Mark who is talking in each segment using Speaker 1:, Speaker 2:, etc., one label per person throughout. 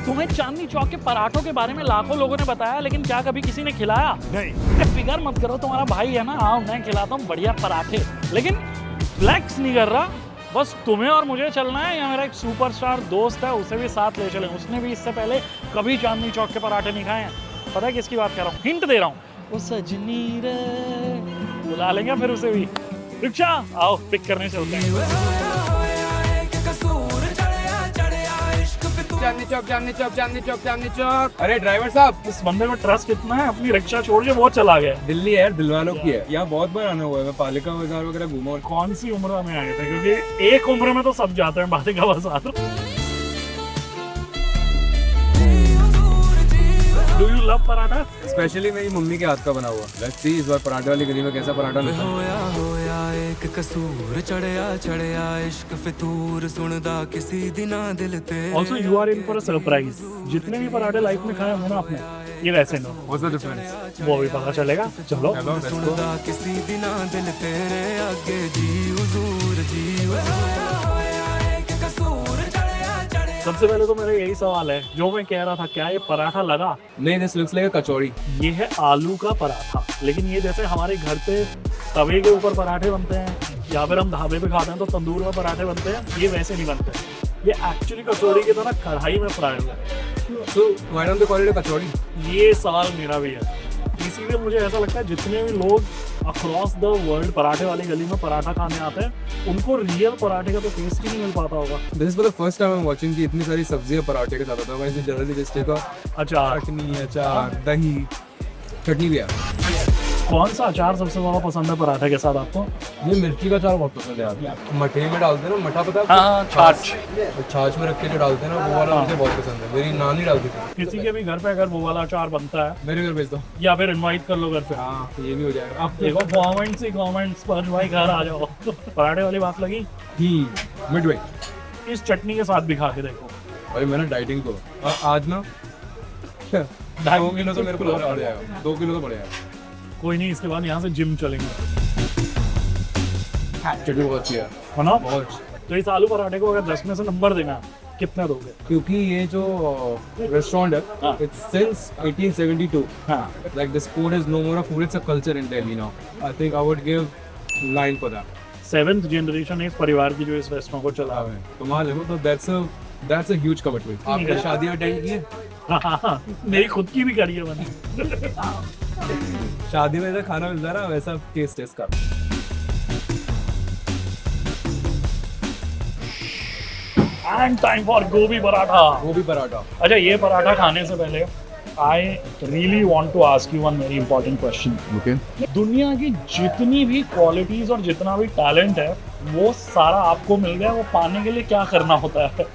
Speaker 1: तुम्हें चांदनी चौक के पराठों के बारे में लाखों लोगों ने बताया, लेकिन क्या कभी किसी ने खिलाया? नहीं। फिकर मत करो, तुम्हारा भाई है ना, आओ मैं खिलाता हूँ बढ़िया पराठे। लेकिन फ्लैक्स नहीं कर रहा, बस तुम्हें और मुझे चलना है, या मेरा एक सुपरस्टार दोस्त है उसे भी साथ ले चलें। उसने भी इससे पहले कभी चांदनी चौक के पराठे नहीं खाए हैं। पता है किसकी बात कर रहा हूँ? हिंट दे रहा हूँ, वो सजनी रे, बुला लेंगे फिर उसे भी। रिक्शा आओ, पिक करने चलते हैं।
Speaker 2: चांदनी चौक, चांदनी चौक, चांदनी चौक, चांदनी चौक। अरे ड्राइवर साहब,
Speaker 1: इस बंदे में ट्रस्ट इतना है, अपनी रिक्शा छोड़ के बहुत चला गया।
Speaker 2: दिल्ली है यार, दिलवालों की है। यहाँ बहुत बार आना हुआ है, मैं पालिका बाजार वगैरह घूमा। और
Speaker 1: कौन सी उम्र में आए थे? क्योंकि एक उम्र में तो सब जाते हैं बालिका बाजार। Do you love paratha?
Speaker 2: Specially मेरी मम्मी के हाथ का बना हुआ। लेट्स सी इस बार पराठे वाली गली में कैसा पराठा मिलता है।
Speaker 3: होया एक कसूर चढ़या इश्क फितूर सुनदा किसी दिना दिल ते।
Speaker 1: Also you are in for a surprise. जितने भी पराठे लाइफ में खाए होंगे ना आपने, ये वैसे नो।
Speaker 2: What's the difference?
Speaker 1: वो भी पता चलेगा। चलो
Speaker 3: सुनदा किसी दिना दिल तेरे आगे जी हुजूर जी हुजूर।
Speaker 1: सबसे पहले तो मेरा यही सवाल है जो मैं कह रहा था, क्या ये पराठा लगा?
Speaker 2: नहीं, दिस लुक्स लाइक अ कचौड़ी।
Speaker 1: ये है आलू का पराठा, लेकिन ये जैसे हमारे घर पे तवे के ऊपर पराठे बनते हैं या फिर हम ढाबे पे खाते हैं तो तंदूर में पराठे बनते हैं, ये वैसे नहीं बनते। ये एक्चुअली कचौड़ी की तरह कढ़ाई में फ्राई हुआ है।
Speaker 2: So why don't they call it a kachori?
Speaker 1: ये सवाल मेरा भी है। इसीलिए मुझे ऐसा लगता है जितने भी लोग अक्रॉस द वर्ल्ड पराठे वाली गली में पराठा खाने आते हैं, उनको रियल पराठे का तो टेस्ट ही नहीं मिल पाता होगा।
Speaker 2: This is for the first time I am watching कि इतनी सारी सब्जियां पराठे के साथ होता है। वैसे जनरली जस्ट टेक
Speaker 1: अचार,
Speaker 2: चटनी, अचार, दही, चटनी भी है।
Speaker 1: कौन सा अचार सबसे ज्यादा पसंद है पराठे के साथ आपको?
Speaker 2: ये मिर्ची का अचार बहुत पसंद है यार। मठे में डालते हैं ना, मठा पता है?
Speaker 1: हाँ, छाछ।
Speaker 2: छाछ में रख के जो डालते हैं ना, वो वाला मुझे बहुत पसंद है। मेरी नानी डालती थी।
Speaker 1: किसी के भी घर पे अगर वो वाला अचार बनता है,
Speaker 2: मेरे घर भेज दो।
Speaker 1: या फिर इनवाइट कर लो घर पे।
Speaker 2: हाँ, ये भी हो जाएगा।
Speaker 1: अब देखो कमेंट्स पर भाई घर आ जाओ। पराठे वाली बात लगी,
Speaker 2: मिडवे
Speaker 1: इस चटनी के साथ भी खा के देखो।
Speaker 2: भाई मैंने डाइटिंग को आज ना 2 किलो तो मेरे को बढ़ जाएगा। 2 किलो तो बढ़ जाएगा।
Speaker 1: कोई नहीं, इसके बाद यहाँ से जिम चलेंगे।
Speaker 2: चटनी बहुत अच्छी है
Speaker 1: ना?
Speaker 2: बहुत।
Speaker 1: तो इस आलू पराठे को अगर 10 में से नंबर देना है, कितना दोगे?
Speaker 2: क्योंकि ये जो रेस्टोरेंट है, इट्स सिंस 1872।
Speaker 1: हाँ,
Speaker 2: Like this food is no more a food, it's a culture in Delhi now. I think I would give 9 for that.
Speaker 1: 7th generation है इस परिवार की जो इस रेस्टोरेंट को चला रहे हैं।
Speaker 2: तो मान लो तो that's a huge commitment. आपने शादी अटेंड की है?
Speaker 1: हाँ, मेरी खुद की भी करी है मैंने।
Speaker 2: शादी में जैसा खाना मिलता है ना, वैसा टेस्ट है इसका।
Speaker 1: एंड टाइम फॉर गोभी पराठा।
Speaker 2: गोभी पराठा।
Speaker 1: अच्छा, ये पराठा खाने से पहले I really want to ask you one very important question.
Speaker 2: Okay.
Speaker 1: दुनिया की जितनी भी क्वालिटीज और जितना भी टैलेंट है, वो सारा आपको मिल गया, वो पाने के लिए क्या करना होता है?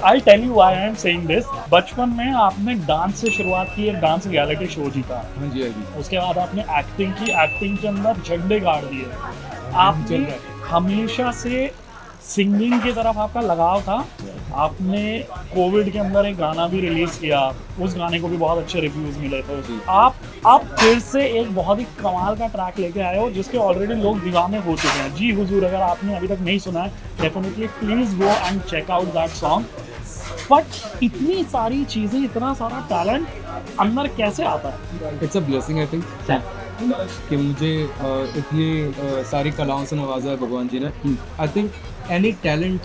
Speaker 1: I tell you why I am saying this. बचपन में आपने डांस से शुरुआत की, एक डांस रियलिटी शो जीता।
Speaker 2: हाँ जी, हाँ जी।
Speaker 1: उसके बाद आपने एक्टिंग की, एक्टिंग के अंदर झंडे गाड़ दिए। आपने हमेशा से सिंगिंग की तरफ आपका लगाव था। आपने कोविड के अंदर एक गाना भी रिलीज किया, उस गाने को भी बहुत अच्छे रिव्यूज मिले थे। आप फिर से एक बहुत ही कमाल का ट्रैक लेके आए हो जिसके ऑलरेडी लोग दीवाने हो चुके हैं। जी हुजूर, अगर आपने अभी तक नहीं सुना है, definitely please go and check out that song. But इतनी सारी चीजें, इतना सारा टैलेंट अंदर कैसे आता है?
Speaker 2: It's a blessing I think कि मुझे इतनी सारी कलाओं से नवाजा है भगवान जी ने। I think any talent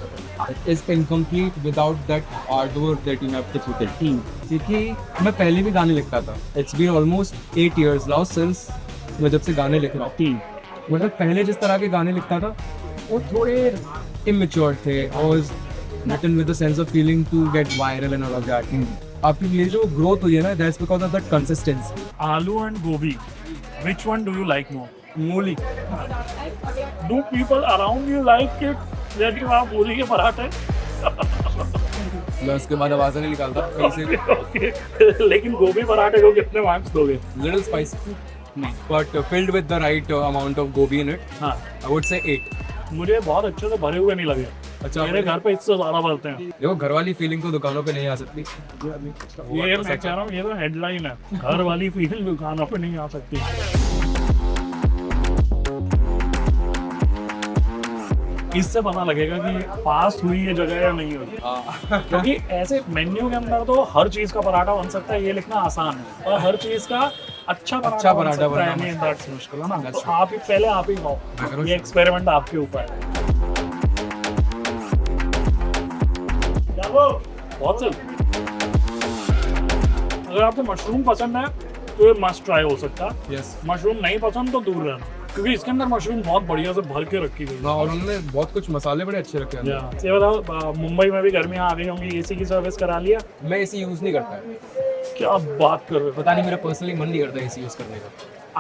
Speaker 2: is incomplete without that hard work that you have to put in. क्योंकि मैं पहले भी गाने लिखता था। It's been almost 8 years now since मैं जब से गाने लिख रहा हूँ। मतलब पहले जिस तरह के गाने लिखता था वो थोड़े इमेच्योर थे। और written with a sense of feeling to get viral and all of that. आपकी ये जो ग्रोथ हुई है ना, that's because of that consistency.
Speaker 1: आलू एंड गोभी, which one do you like more?
Speaker 2: मूली।
Speaker 1: Do people around you like it? लेकिन आप मूली के पराठे।
Speaker 2: मैं उसके बाद आवाज़ नहीं निकालता कहीं से।
Speaker 1: Okay. लेकिन गोभी पराठे को कितने मार्क्स दोगे?
Speaker 2: Little spicy, but filled with the right amount of gobi in it.
Speaker 1: हाँ,
Speaker 2: I would say 8.
Speaker 1: मुझे बहुत अच्छे से भरे हुए नहीं लगे।
Speaker 2: अच्छा,
Speaker 1: मेरे घर पे इससे ज्यादा भरते हैं।
Speaker 2: देखो घर वाली फीलिंग तो दुकानों पे नहीं आ सकती।
Speaker 1: ये मैं कह रहा हूँ, ये तो हेडलाइन है, घर वाली फीलिंग दुकानों पे नहीं आ सकती। इससे पता लगेगा कि पास हुई ये जगह या नहीं हुई। क्योंकि ऐसे मेन्यू के अंदर तो हर चीज का पराठा बन सकता है, ये लिखना आसान है, और हर चीज का अच्छा पराठा बन सकता है नहीं, दैट्स मुश्किल है ना। तो आप ही पहले आप ही खाओ, ये एक्सपेरिमेंट आपके ऊपर है। क्या वो बहुत सही। अगर आपको मशरूम पसंद है तो ये मस्ट ट्राई हो सकता है।
Speaker 2: यस,
Speaker 1: मशरूम नहीं पसंद तो दूर रहना, क्योंकि इसके अंदर मशरूम बहुत बढ़िया से भर के रखी गई है।
Speaker 2: और उन्होंने बहुत कुछ मसाले बड़े अच्छे रखे हैं।
Speaker 1: ये बताओ, मुंबई में भी गर्मियाँ आ गई होंगी, एसी की सर्विस करा लिया?
Speaker 2: मैं एसी यूज नहीं करता है,
Speaker 1: क्या बात कर रहे हो?
Speaker 2: पता नहीं, मेरा पर्सनली मन नहीं करता एसी यूज करने का।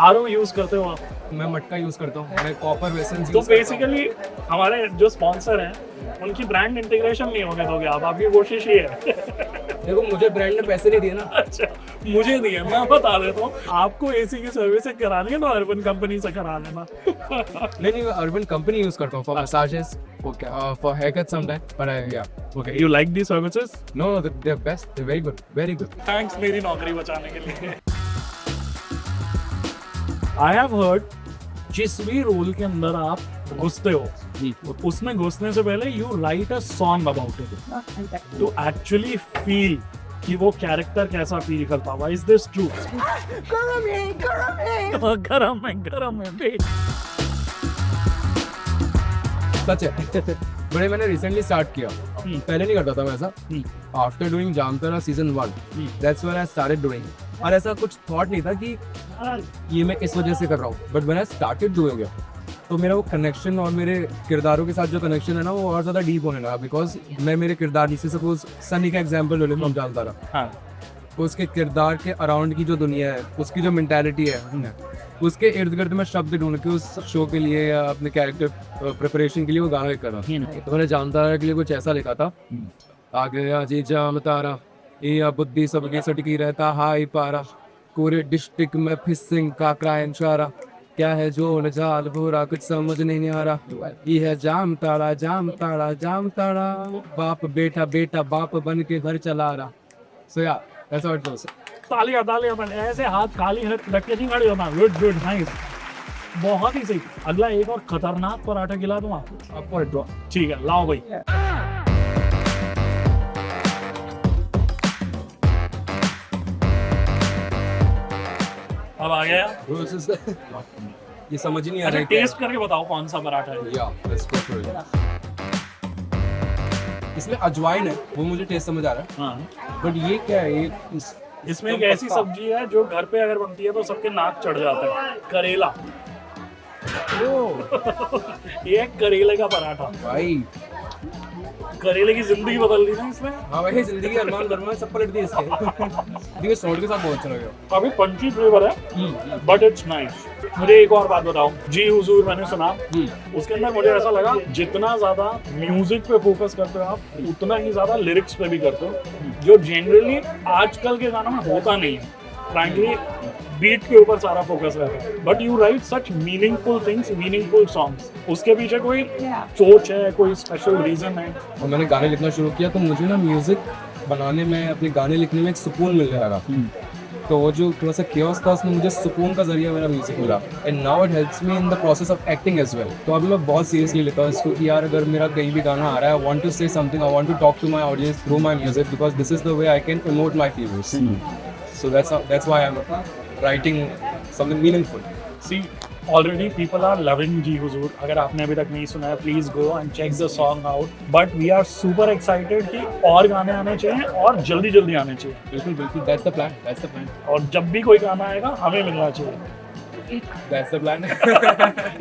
Speaker 1: आरओ यूज करते हो आप?
Speaker 2: मैं मटका यूज करता हूँ, मैं कॉपर वेसन
Speaker 1: तो बेसिकली हमारे जो स्पॉन्सर हैं उनकी ब्रांड इंटीग्रेशन नहीं होने दोगे आप? आपकी कोशिश ये है?
Speaker 2: देखो, मुझे ब्रांड ने पैसे नहीं दिए ना।
Speaker 1: अच्छा, मुझे दिए, मैं बता देता हूँ, आपको एसी की सर्विस करानी है तो अर्बन कंपनी से करा लेना।
Speaker 2: नहीं, मैं अर्बन कंपनी यूज करता हूँ for massages, for hair cut sometime, but yeah okay.
Speaker 1: You like the services?
Speaker 2: No, they are best, they very good, very good.
Speaker 1: Thanks मेरी नौकरी बचाने के लिए। आई हैव हर्ड जिस भी रोल के अंदर आप घुसते हो उसमें घुसने से पहले you write a song about it to actually feel कि वो कैरेक्टर कैसा फील करता हुआ। Is this true? गरम है बेट।
Speaker 2: सच है। बड़े मैंने रिसेंटली स्टार्ट किया, पहले नहीं करता था मैं ऐसा। After doing Jamtara season 1, that's when I started doing. और ऐसा कुछ थॉट नहीं था कि ये मैं इस वजह से कर रहा हूँ, but when I started doing it, तो मेरा वो कनेक्शन और मेरे किरदारों के साथ जो कनेक्शन है ना, वो और ज़्यादा डीप होने लगा। बिकॉज मैं मेरे किरदार, जैसे सपोज सनी का एग्जाम्पल ले लूँ, जामतारा,
Speaker 1: हाँ,
Speaker 2: उसके किरदार के अराउंड की जो दुनिया है, उसकी जो मेंटालिटी है, उसके इर्द गिर्द मैं शब्द ढूंढ के उस शो के लिए या अपने कैरेक्टर प्रिपरेशन के लिए वो गाना लिख रहा। तो मैंने जामतारा के लिए कुछ ऐसा लिखा था, आ गया जी जामतारा, ये बुद्धि सबकी सटकी रहता हाई पारा, पूरे डिस्ट्रिक्ट में फिशिंग का क्राइम चारा, क्या है जो नजाल बुरा कुछ समझ नहीं आ रहा, ये है जामताड़ा जामताड़ा जामताड़ा, बाप बेटा बेटा बाप बन के घर चला रहा। सो या ऐसा वर्ड दोस्त।
Speaker 1: तालियां ऐसे हाथ खाली रख के नहीं खड़े होना। गुड नाइस, बहुत ही सही। अगला एक और खतरनाक पराठा खिला दूं आपको। ठीक है, लाओ भाई। अब आ गया।
Speaker 2: ये समझ ही नहीं आ
Speaker 1: अच्छा,
Speaker 2: रहा है
Speaker 1: टेस्ट करके बताओ कौन सा पराठा है।
Speaker 2: या लेट्स गो फॉर इट। इसमें अजवाइन है, वो मुझे टेस्ट समझ आ रहा है,
Speaker 1: हाँ,
Speaker 2: बट ये क्या है? ये
Speaker 1: इसमें एक ऐसी सब्जी है जो घर पे अगर बनती है तो सबके नाक चढ़ जाते हैं, करेला। ये है करेले का पराठा।
Speaker 2: भाई,
Speaker 1: करेले की जिंदगी बदल दी ना इसमें।
Speaker 2: हाँ भाई, जिंदगी अरमान गरमान सब पलट दिए इसके। देखिए सॉल्ट के साथ बहुत अच्छा लगा।
Speaker 1: काफी पंची फ्लेवर है, बट इट्स नाइस। मुझे एक और बात बताओ, जी हुजूर मैंने सुना, उसके अंदर मुझे ऐसा लगा जितना ज्यादा म्यूजिक पे फोकस करते हो आप, उतना ही ज्यादा लिरिक्स पे भी करते हो, जो जनरली आजकल के गानों में होता नहीं है। फ्रैंकली बीट के ऊपर सारा फोकस रहता है, but you right such meaningful things, meaningful songs. उसके पीछे कोई सोच है, कोई स्पेशल रीजन है?
Speaker 2: और मैंने गाने लिखना शुरू किया तो मुझे ना म्यूजिक बनाने में, अपने गाने लिखने में एक सुकून मिल रहा था। तो वो जो थोड़ा सा chaos था, उसमें मुझे सुकून का जरिया मेरा म्यूजिक मिला। And now it helps me in the process of acting as well. तो अभी मैं बहुत सीरियसली लेता हूँ इसको कि यार अगर मेरा कहीं भी गाना आ रहा है, I want to say something, I want to talk to my audience through my music, because this is the way I can emote my feelings. So that's why I am writing something meaningful.
Speaker 1: See, already people are loving Ji Huzoor. अगर आपने अभी तक नहीं सुना है, please go and check the song out. But we are super excited कि और गाने आने चाहिए और जल्दी जल्दी आने चाहिए।
Speaker 2: बिल्कुल बिल्कुल, दैट्स द प्लान।
Speaker 1: और जब भी कोई गाना आएगा हमें मिलना चाहिए।
Speaker 2: That's the plan.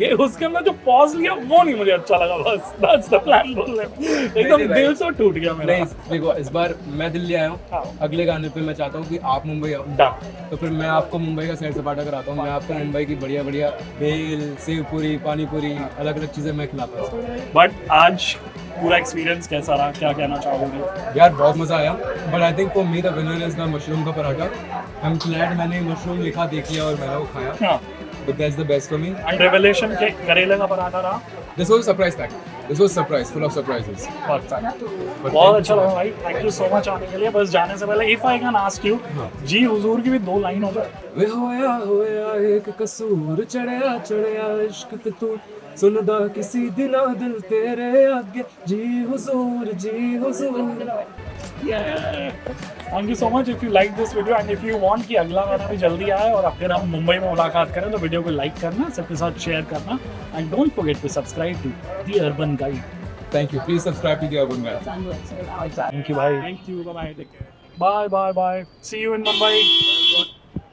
Speaker 1: ये उसके अंदर जो पॉज लिया वो नहीं मुझे अच्छा लगा, बस दैट्स द प्लान बोल रहे। एकदम दिल से टूट गया मेरा।
Speaker 2: नहीं देखो, इस बार मैं दिल्ली आया हूँ,
Speaker 1: हाँ।
Speaker 2: अगले गाने पे मैं चाहता हूँ कि आप मुंबई आओ,
Speaker 1: डन।
Speaker 2: तो फिर मैं आपको मुंबई का सैर सपाटा कराता हूँ। मैं आपको मुंबई की बढ़िया बढ़िया भेल, सेव पूरी, पानी पूरी, अलग अलग चीज़ें मैं खिलाता हूँ।
Speaker 1: बट आज पूरा एक्सपीरियंस कैसा रहा, क्या कहना चाहोगे?
Speaker 2: यार बहुत मज़ा आया, but I think for me the winner is the mushroom का पराठा। आई एम ग्लैड मैंने मशरूम लिखा, देख लिया और मैंने वो खाया,
Speaker 1: हाँ।
Speaker 2: But that's the best for me.
Speaker 1: And revelation के करेले का पराठा रहा।
Speaker 2: This was surprise pack, this was surprise, full of surprises.
Speaker 1: बहुत अच्छा लगा भाई, थैंक यू सो मच आने के लिए। बस जाने से पहले if I can ask you, Ji Huzoor की भी 2 लाइन हो जाए।
Speaker 2: वे होया होया एक कसूर, चढ़या चढ़या इश्क फितूर, सुनदा किसी दिना दिल तेरे आगे जी हुजूर जी हुजूर।
Speaker 1: Thank you so much if you like this video and if you want कि अगला गाना भी जल्दी आए और फिर हम मुंबई में मुलाकात करें तो वीडियो को लाइक करना, सबके साथ शेयर करना and don't forget to subscribe to the Urban Guide.
Speaker 2: Thank you. Please subscribe to the Urban Guide.
Speaker 1: Thank you भाई, thank you, bye bye, see you in Mumbai.